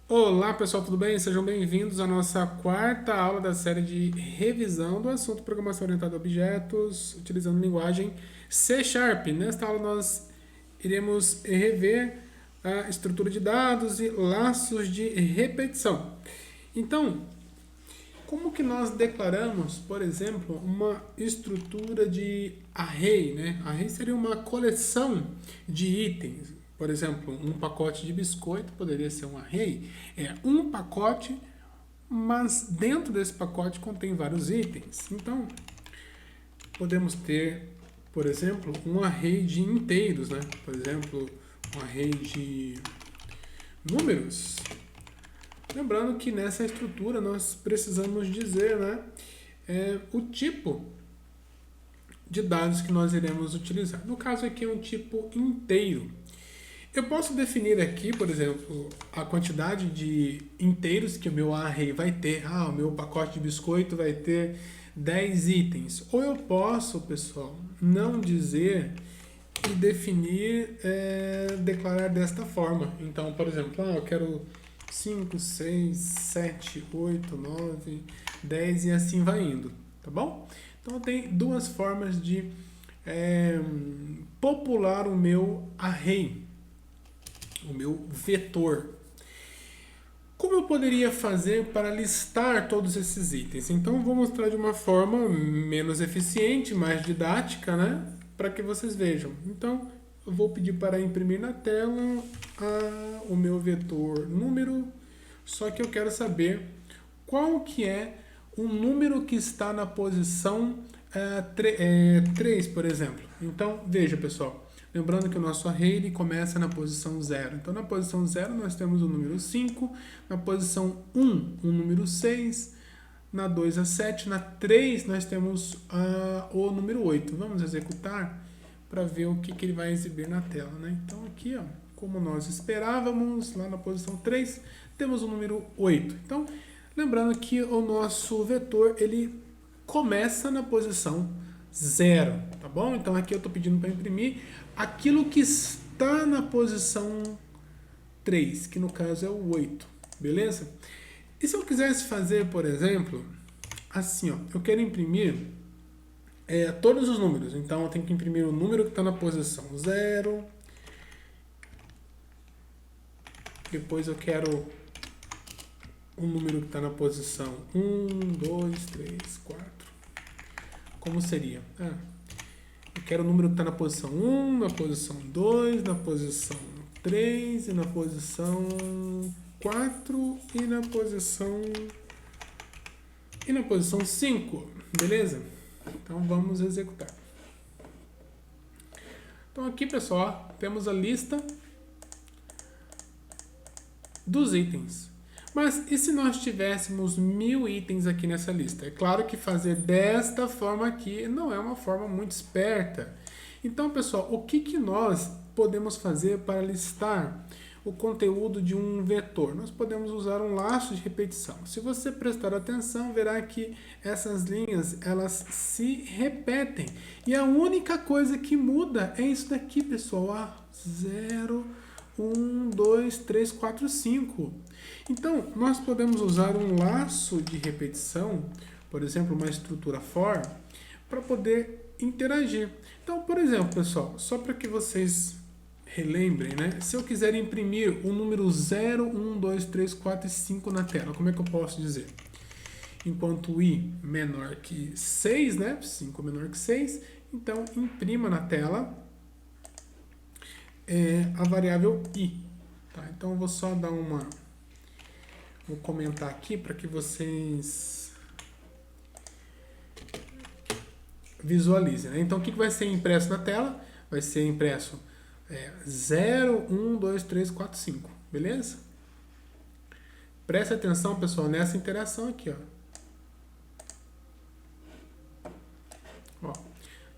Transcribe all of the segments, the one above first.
Olá pessoal, tudo bem? Sejam bem-vindos à nossa quarta aula da série de revisão do assunto Programação Orientada a Objetos, utilizando linguagem C Sharp. Nesta aula nós iremos rever a estrutura de dados e laços de repetição. Então, como que nós declaramos, por exemplo, uma estrutura de array, né? Array seria uma coleção de itens. Por exemplo, um pacote de biscoito poderia ser um array. É um pacote, mas dentro desse pacote contém vários itens. Então, podemos ter, por exemplo, um array de inteiros, né? Por exemplo, um array de números. Lembrando que nessa estrutura nós precisamos dizer, né, o tipo de dados que nós iremos utilizar. No caso aqui é um tipo inteiro. Eu posso definir aqui, por exemplo, a quantidade de inteiros que o meu array vai ter. O meu pacote de biscoito vai ter 10 itens. Ou eu posso, pessoal, não dizer e definir, declarar desta forma. Então, por exemplo, eu quero 5, 6, 7, 8, 9, 10 e assim vai indo, tá bom? Então tem duas formas de popular o meu array, o meu vetor. Como eu poderia fazer para listar todos esses itens? Então vou mostrar de uma forma menos eficiente, mais didática, né? Para que vocês vejam. Então eu vou pedir para imprimir na tela o meu vetor número, só que eu quero saber qual que é o número que está na posição 3, por exemplo. Então, veja pessoal, lembrando que o nosso array ele começa na posição 0. Então, na posição 0 nós temos o número 5, na posição 1 o número 6, na 2 a 7, na 3 nós temos o número 8. Vamos executar para ver o que ele vai exibir na tela, né? Então aqui, como nós esperávamos, lá na posição 3, temos o número 8. Então, lembrando que o nosso vetor, ele começa na posição 0, tá bom? Então aqui eu estou pedindo para imprimir aquilo que está na posição 3, que no caso é o 8, beleza? E se eu quisesse fazer, por exemplo, assim, eu quero imprimir todos os números. Então eu tenho que imprimir o número que está na posição 0. Depois eu quero o número que está na posição 1, 2, 3, 4. Como seria? Eu quero o número que está na posição 1, na posição 2, na posição 3 e na posição 4 e na posição 5. Beleza? Então vamos executar. Então aqui, pessoal, temos a lista dos itens. Mas e se nós tivéssemos 1000 itens aqui nessa lista? É claro que fazer desta forma aqui não é uma forma muito esperta. Então, pessoal, o que nós podemos fazer para listar o conteúdo de um vetor? Nós podemos usar um laço de repetição. Se você prestar atenção, verá que essas linhas, elas se repetem. E a única coisa que muda é isso daqui, pessoal. 0, 1, 2, 3, 4, 5. Então, nós podemos usar um laço de repetição, por exemplo, uma estrutura for, para poder interagir. Então, por exemplo, pessoal, só para que vocês relembrem, né? Se eu quiser imprimir o número 0, 1, 2, 3, 4 e 5 na tela, como é que eu posso dizer? Enquanto i menor que 6, né? 5 menor que 6, então imprima na tela a variável i. Tá? Então eu vou só dar uma... Vou comentar aqui para que vocês visualizem. Né? Então o que vai ser impresso na tela? Vai ser impresso 0, 1, 2, 3, 4, 5. Beleza? Preste atenção, pessoal, nessa interação aqui. Ó.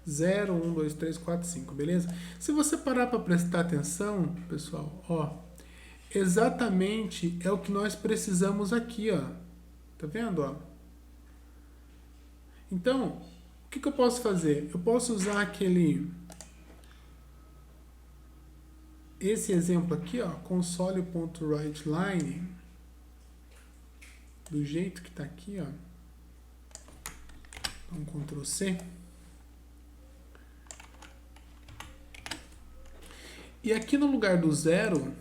0, 1, 2, 3, 4, 5, beleza? Se você parar para prestar atenção, pessoal, exatamente é o que nós precisamos aqui, Tá vendo, Então, o que eu posso fazer? Eu posso usar esse exemplo aqui, console.writeLine, do jeito que está aqui, ó. Então, Ctrl C. E aqui no lugar do 0,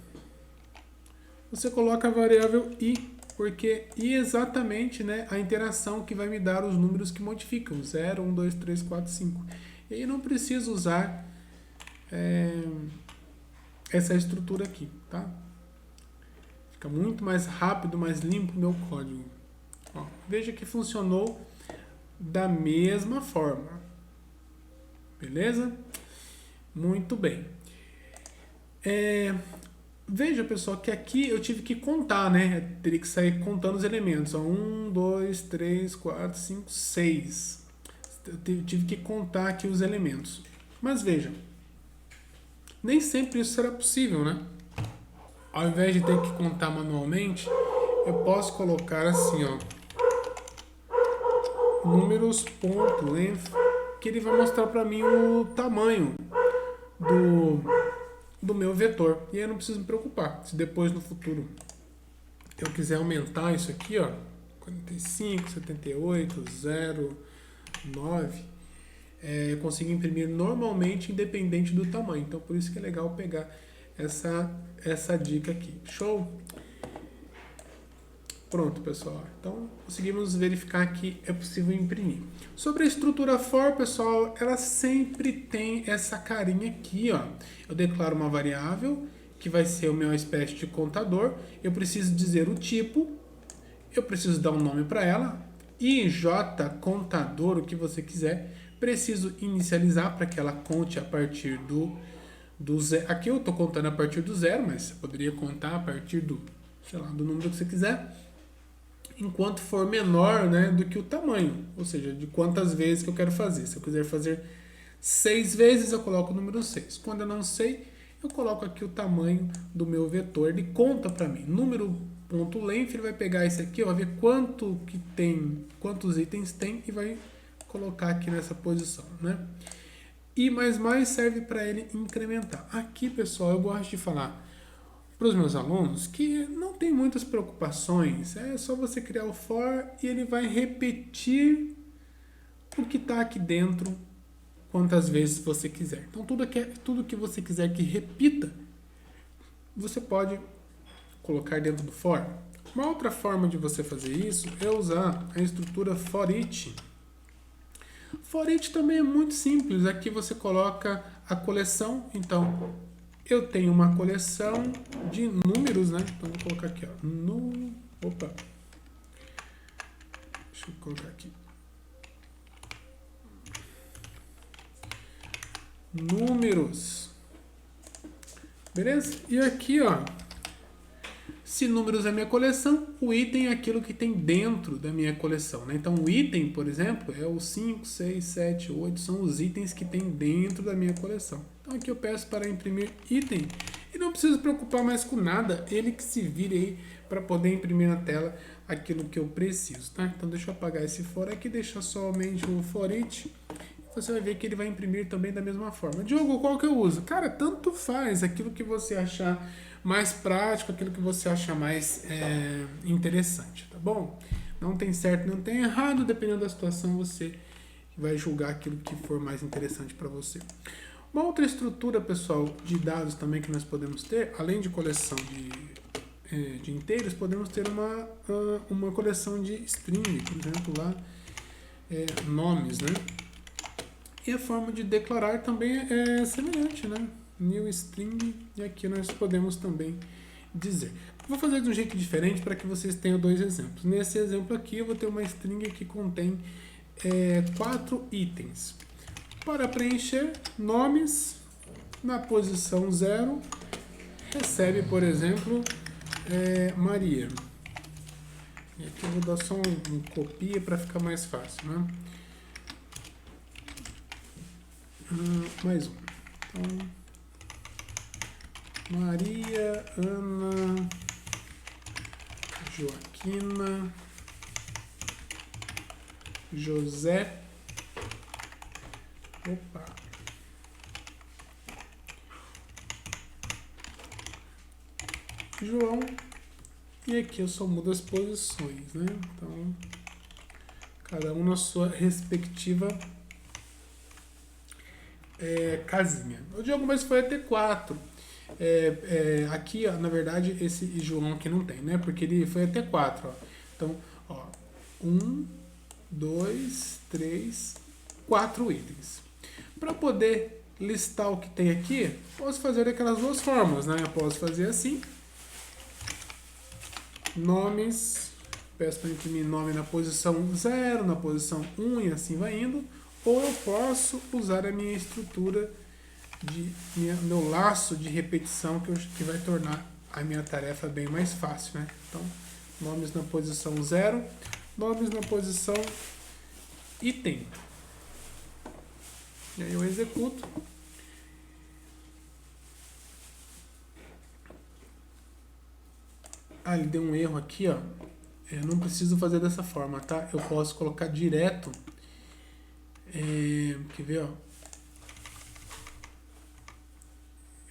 você coloca a variável i, porque i é exatamente, né, a interação que vai me dar os números que modificam, 0, 1, 2, 3, 4, 5. E aí eu não preciso usar essa estrutura aqui, tá? Fica muito mais rápido, mais limpo o meu código. Ó, veja que funcionou da mesma forma. Beleza? Muito bem. Veja, pessoal, que aqui eu tive que contar, né? Eu teria que sair contando os elementos. 1, 2, 3, 4, 5, 6. Eu tive que contar aqui os elementos. Mas veja, nem sempre isso será possível, né? Ao invés de ter que contar manualmente, eu posso colocar assim, ó, números.length, que ele vai mostrar para mim o tamanho do meu vetor. E aí eu não preciso me preocupar. Se depois no futuro eu quiser aumentar isso aqui, ó, 45, 78, 0, 9, eu consigo imprimir normalmente independente do tamanho. Então por isso que é legal pegar essa dica aqui. Show? Pronto, pessoal. Então, conseguimos verificar que é possível imprimir. Sobre a estrutura for, pessoal, ela sempre tem essa carinha aqui, ó. Eu declaro uma variável, que vai ser o meu espécie de contador. Eu preciso dizer o tipo. Eu preciso dar um nome para ela. IJ contador, o que você quiser. Preciso inicializar para que ela conte a partir do zero. Aqui eu estou contando a partir do 0, mas você poderia contar a partir do, sei lá, do número que você quiser, enquanto for menor, né, do que o tamanho, ou seja, de quantas vezes que eu quero fazer. Se eu quiser fazer 6 vezes, eu coloco o número 6. Quando eu não sei, eu coloco aqui o tamanho do meu vetor, ele conta para mim. Número.length, ele vai pegar esse aqui, vai ver quanto que tem, quantos itens tem e vai colocar aqui nessa posição, né? E mais serve para ele incrementar. Aqui, pessoal, eu gosto de falar para os meus alunos que não tem muitas preocupações, é só você criar o for e ele vai repetir o que está aqui dentro quantas vezes você quiser. Então tudo que você quiser que repita, você pode colocar dentro do for. Uma outra forma de você fazer isso é usar a estrutura for each. For each também é muito simples, aqui você coloca a coleção, então eu tenho uma coleção de números, né? Então vou colocar aqui, ó. Opa. Deixa eu colocar aqui. Números. Beleza? E aqui, ó. Se números é minha coleção, o item é aquilo que tem dentro da minha coleção, né? Então o item, por exemplo, é o 5, 6, 7, 8, são os itens que tem dentro da minha coleção. Então aqui eu peço para imprimir item e não preciso preocupar mais com nada, ele que se vire aí para poder imprimir na tela aquilo que eu preciso, tá? Então deixa eu apagar esse for aqui, deixa somente o for each. Você vai ver que ele vai imprimir também da mesma forma. Diogo, qual que eu uso? Cara, tanto faz, aquilo que você achar mais prático, aquilo que você achar mais interessante, tá bom? Não tem certo, não tem errado, dependendo da situação você vai julgar aquilo que for mais interessante para você. Uma outra estrutura, pessoal, de dados também que nós podemos ter, além de coleção de inteiros, podemos ter uma coleção de string, por exemplo, lá, nomes, né? E a forma de declarar também é semelhante, né? New string, e aqui nós podemos também dizer. Vou fazer de um jeito diferente para que vocês tenham 2 exemplos. Nesse exemplo aqui eu vou ter uma string que contém 4 itens. Para preencher nomes, na posição 0, recebe, por exemplo, Maria. E aqui eu vou dar só um copia para ficar mais fácil, né? Mais um. Então, Maria, Ana, Joaquina, José, João E aqui eu só mudo as posições, né? Então, cada um na sua respectiva casinha. O Diogo, mas foi até 4. Aqui, ó, na verdade, esse João aqui não tem, né? Porque ele foi até 4. Ó. Então, ó, 1, 2, 3, 4 itens. Para poder listar o que tem aqui, posso fazer daquelas duas formas, né? Eu posso fazer assim. Nomes, peço para imprimir nome na posição 0, na posição 1 e assim vai indo. Ou eu posso usar a minha estrutura, meu laço de repetição, que vai tornar a minha tarefa bem mais fácil, né? Então, nomes na posição 0, nomes na posição item. E aí eu executo. Ah, ele deu um erro aqui, ó. Eu não preciso fazer dessa forma, tá? Eu posso colocar direto. Quer ver, ó?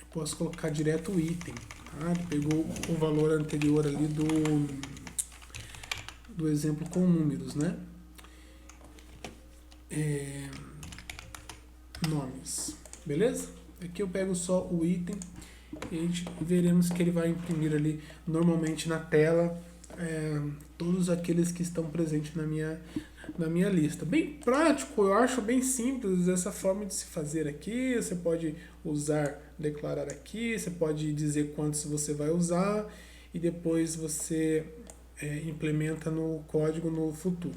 Eu posso colocar direto o item. Tá? Ele pegou o valor anterior ali do exemplo com números, né? Nomes, beleza? Aqui eu pego só o item e veremos que ele vai imprimir ali normalmente na tela todos aqueles que estão presentes na minha lista. Bem prático, eu acho bem simples essa forma de se fazer aqui. Você pode usar, declarar aqui, você pode dizer quantos você vai usar e depois você implementa no código no futuro.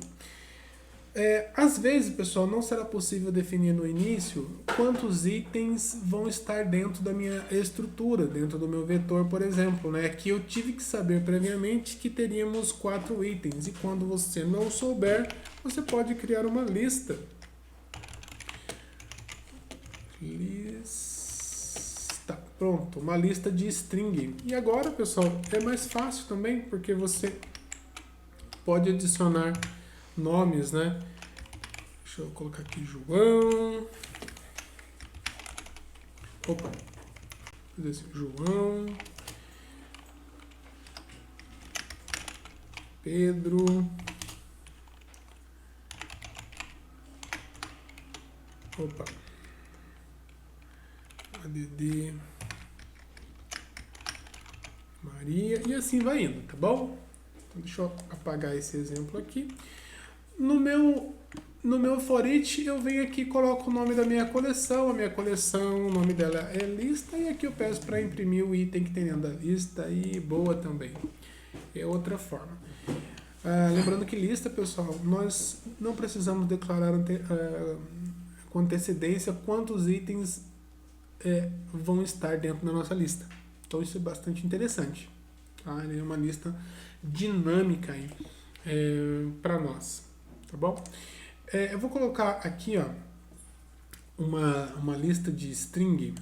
Às vezes, pessoal, não será possível definir no início quantos itens vão estar dentro da minha estrutura, dentro do meu vetor, por exemplo, né? Aqui eu tive que saber previamente que teríamos 4 itens, e quando você não souber, você pode criar uma lista. Lista. Pronto, uma lista de string. E agora, pessoal, é mais fácil também, porque você pode adicionar nomes, né? Deixa eu colocar aqui João. Opa. Fazer assim, João. Pedro. Opa. ADD. Maria. E assim vai indo, tá bom? Então deixa eu apagar esse exemplo aqui. No meu for each, eu venho aqui e coloco o nome da minha coleção. A minha coleção, o nome dela é lista. E aqui eu peço para imprimir o item que tem dentro da lista. E boa também. É outra forma. Lembrando que lista, pessoal, nós não precisamos declarar com antecedência quantos itens vão estar dentro da nossa lista. Então isso é bastante interessante. Tá? Ele é uma lista dinâmica para nós. Tá bom? Eu vou colocar aqui, ó, uma lista de string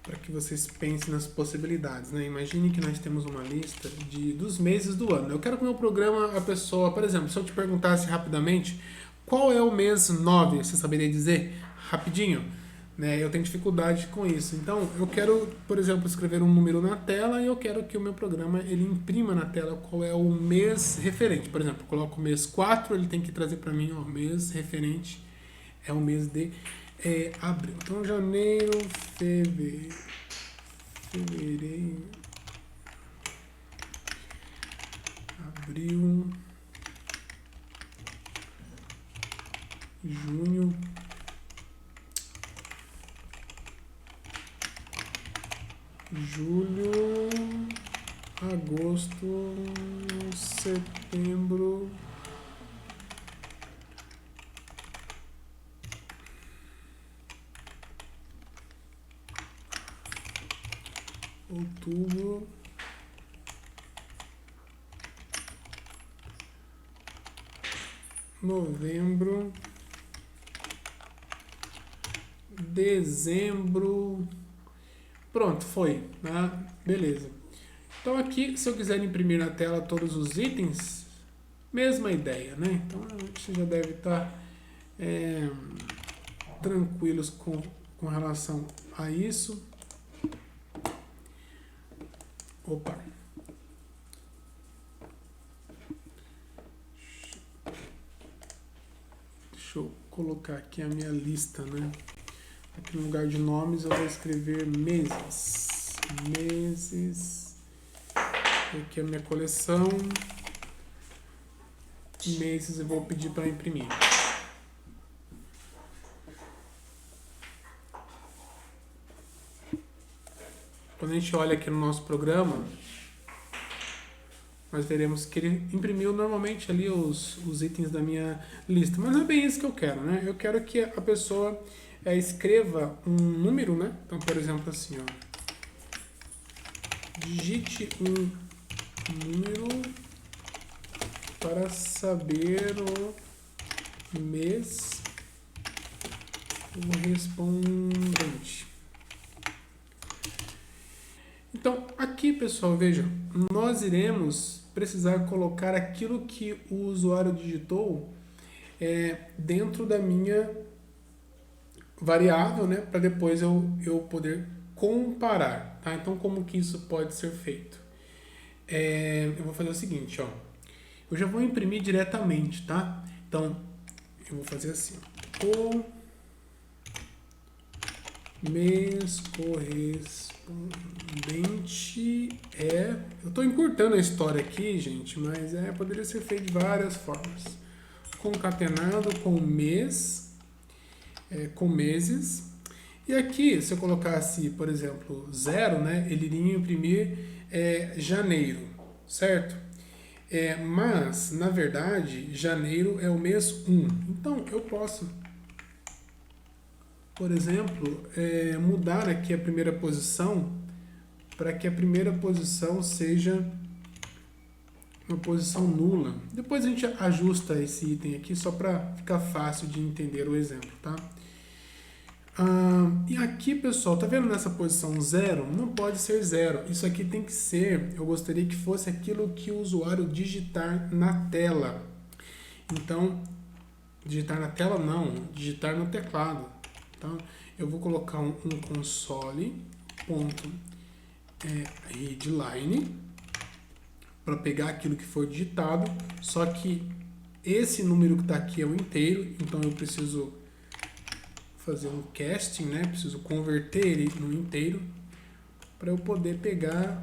para que vocês pensem nas possibilidades, né? Imagine que nós temos uma lista dos meses do ano. Eu quero que o meu programa, a pessoa, por exemplo, se eu te perguntasse rapidamente qual é o mês 9, você saberia dizer rapidinho? Né? Eu tenho dificuldade com isso. Então, eu quero, por exemplo, escrever um número na tela e eu quero que o meu programa ele imprima na tela qual é o mês referente. Por exemplo, eu coloco o mês 4, ele tem que trazer para mim o mês referente, é o mês de abril. Então, janeiro, fevereiro, abril, junho, julho, agosto, setembro, outubro, novembro, dezembro. Pronto, foi. Né? Beleza. Então aqui, se eu quiser imprimir na tela todos os itens, mesma ideia, né? Então você já deve estar tranquilos com relação a isso. Opa. Deixa eu colocar aqui a minha lista, né? Aqui no lugar de nomes eu vou escrever meses. Meses. Aqui é a minha coleção. Meses eu vou pedir para imprimir. Quando a gente olha aqui no nosso programa, nós veremos que ele imprimiu normalmente ali os itens da minha lista. Mas não é bem isso que eu quero, né? Eu quero que a pessoa escreva um número, né? Então, por exemplo, assim, ó. Digite um número para saber o mês correspondente. Então, aqui, pessoal, veja, nós iremos precisar colocar aquilo que o usuário digitou dentro da minha variável, né, para depois eu poder comparar, tá? Então, como que isso pode ser feito? Eu vou fazer o seguinte, ó. Eu já vou imprimir diretamente, tá? Então, eu vou fazer assim, ó. O mês correspondente eu estou encurtando a história aqui, gente, mas poderia ser feito de várias formas. Concatenado com mês, com meses. E aqui, se eu colocasse, por exemplo, 0, né, ele iria imprimir janeiro, certo? Mas, na verdade, janeiro é o mês 1. Então, eu posso, por exemplo, mudar aqui a primeira posição para que a primeira posição seja uma posição nula. Depois a gente ajusta esse item aqui só para ficar fácil de entender o exemplo, tá? E aqui, pessoal, tá vendo nessa posição 0? Não pode ser 0. Isso aqui tem que ser, eu gostaria que fosse aquilo que o usuário digitar na tela. Então, digitar na tela não, digitar no teclado. Então, eu vou colocar um console.readline para pegar aquilo que foi digitado, só que esse número que está aqui é o inteiro, então eu preciso fazer um casting, né? Preciso converter ele no inteiro para eu poder pegar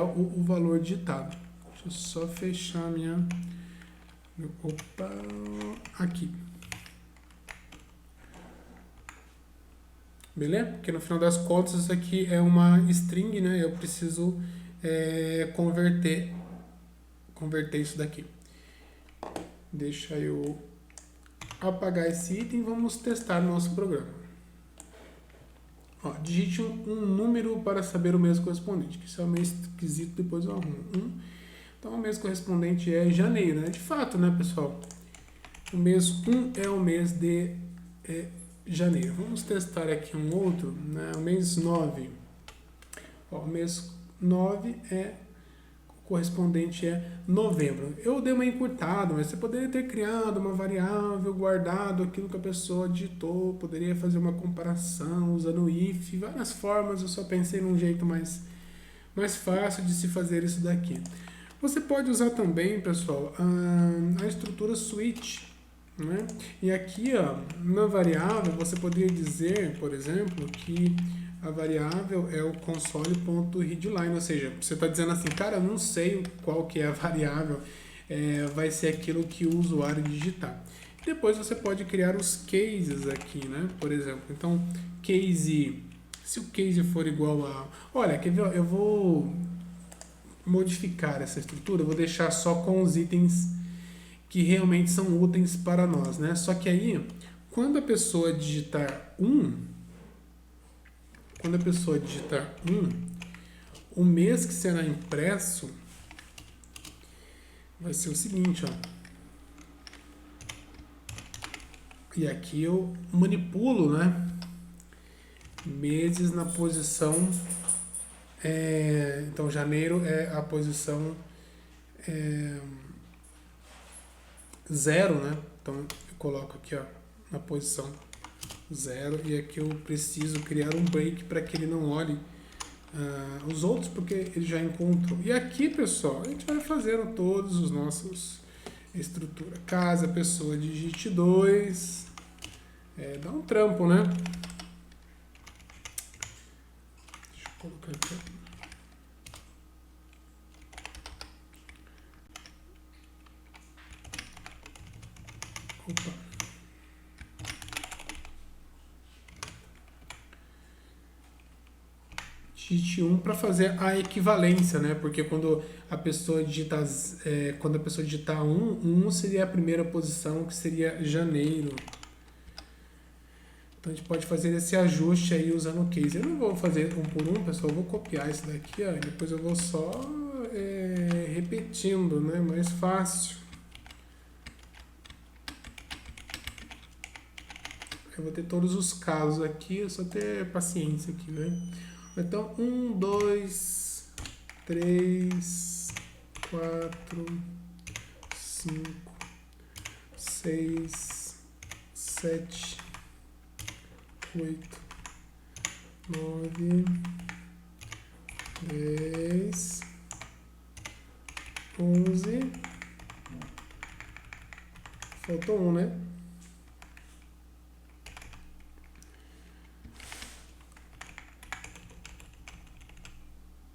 o valor digitado. Deixa eu só fechar a minha... Opa! Aqui. Beleza? Porque no final das contas isso aqui é uma string, né? Eu preciso converter isso daqui. Deixa eu apagar esse item e vamos testar o nosso programa. Ó, digite um número para saber o mês correspondente, que isso é meio esquisito, depois eu arrumo. Então o mês correspondente é janeiro, né? De fato, né, pessoal? O mês 1 é o mês de janeiro. Vamos testar aqui um outro, né? O mês 9. Ó, o mês 9 correspondente é novembro. Eu dei uma encurtada, mas você poderia ter criado uma variável, guardado aquilo que a pessoa digitou, poderia fazer uma comparação usando o if, várias formas, eu só pensei num jeito mais fácil de se fazer isso daqui. Você pode usar também, pessoal, a estrutura switch, né? E aqui, ó, na variável, você poderia dizer, por exemplo, que a variável é o console.readline, ou seja, você está dizendo assim, cara, eu não sei qual que é a variável, vai ser aquilo que o usuário digitar. Depois você pode criar os cases aqui, né? Por exemplo, então, case, se o case for igual a... Olha, quer ver? Eu vou modificar essa estrutura, eu vou deixar só com os itens que realmente são úteis para nós, né? Só que aí, quando a pessoa digitar 1, o mês que será impresso vai ser o seguinte, ó. E aqui eu manipulo, né? Meses na posição... então, janeiro é a posição 0, né? Então, eu coloco aqui, ó, na posição 0, e aqui eu preciso criar um break para que ele não olhe os outros, porque ele já encontrou. E aqui, pessoal, a gente vai fazendo todos os nossos estrutura. Caso a pessoa digite 2, dá um trampo, né? Deixa eu colocar aqui. Opa. Digite 1 para fazer a equivalência, né? Porque quando a pessoa digitar 1 seria a primeira posição, que seria janeiro. Então a gente pode fazer esse ajuste aí usando o case. Eu não vou fazer um por um, pessoal, eu vou copiar isso daqui, ó, e depois eu vou só repetindo, né? Mais fácil. Eu vou ter todos os casos aqui, é só ter paciência aqui, né? Então, 1, 2, 3, 4, 5, 6, 7, 8, 9, 10, 11. Faltou um, né?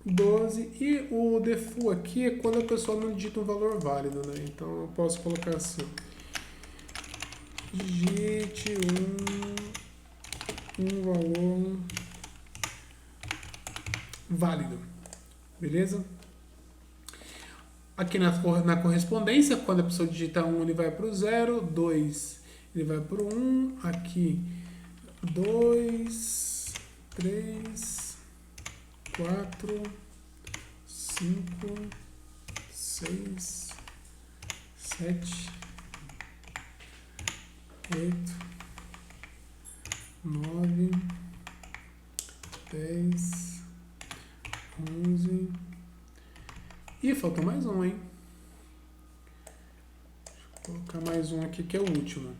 12, e o default aqui é quando a pessoa não digita um valor válido, né? Então eu posso colocar assim: digite um valor válido, beleza? Aqui na correspondência, quando a pessoa digita 1, ele vai para o 0, 2, ele vai para o 1, aqui 2, 3, 4, 5, 6, 7, 8, 9, 10, 11. E faltou mais um, hein? Deixa eu colocar mais um aqui que é o último.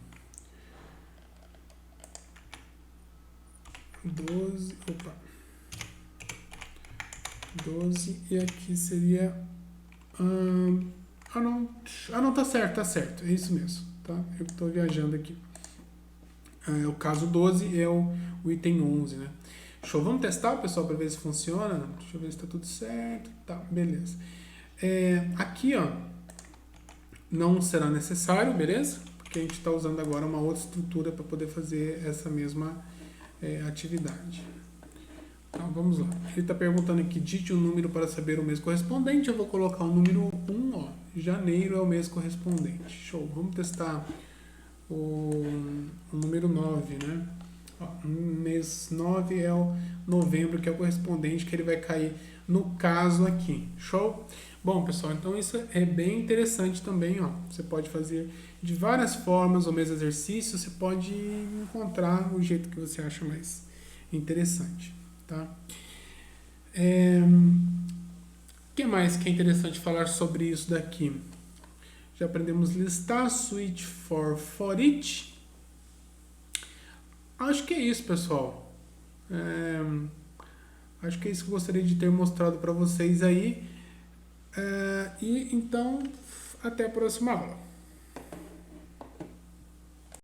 12, opa. 12, e aqui seria... não, tá certo, é isso mesmo, tá? Eu estou viajando aqui. O caso 12 é o item 11, né? Show, vamos testar, pessoal, para ver se funciona. Deixa eu ver se está tudo certo. Tá, beleza. Aqui, ó, não será necessário, beleza? Porque a gente está usando agora uma outra estrutura para poder fazer essa mesma atividade. Então, vamos lá. Ele está perguntando aqui, digite um número para saber o mês correspondente. Eu vou colocar o número 1, ó. Janeiro é o mês correspondente. Show. Vamos testar o número 9, né? Ó, mês 9 é o novembro, que é o correspondente, que ele vai cair no caso aqui. Show? Bom, pessoal, então isso é bem interessante também, ó. Você pode fazer de várias formas o mesmo exercício, você pode encontrar o jeito que você acha mais interessante. Tá? Que mais que é interessante falar sobre isso daqui? Já aprendemos listar, switch for each. Acho que é isso, pessoal. Acho que é isso que eu gostaria de ter mostrado para vocês aí. E então, até a próxima aula.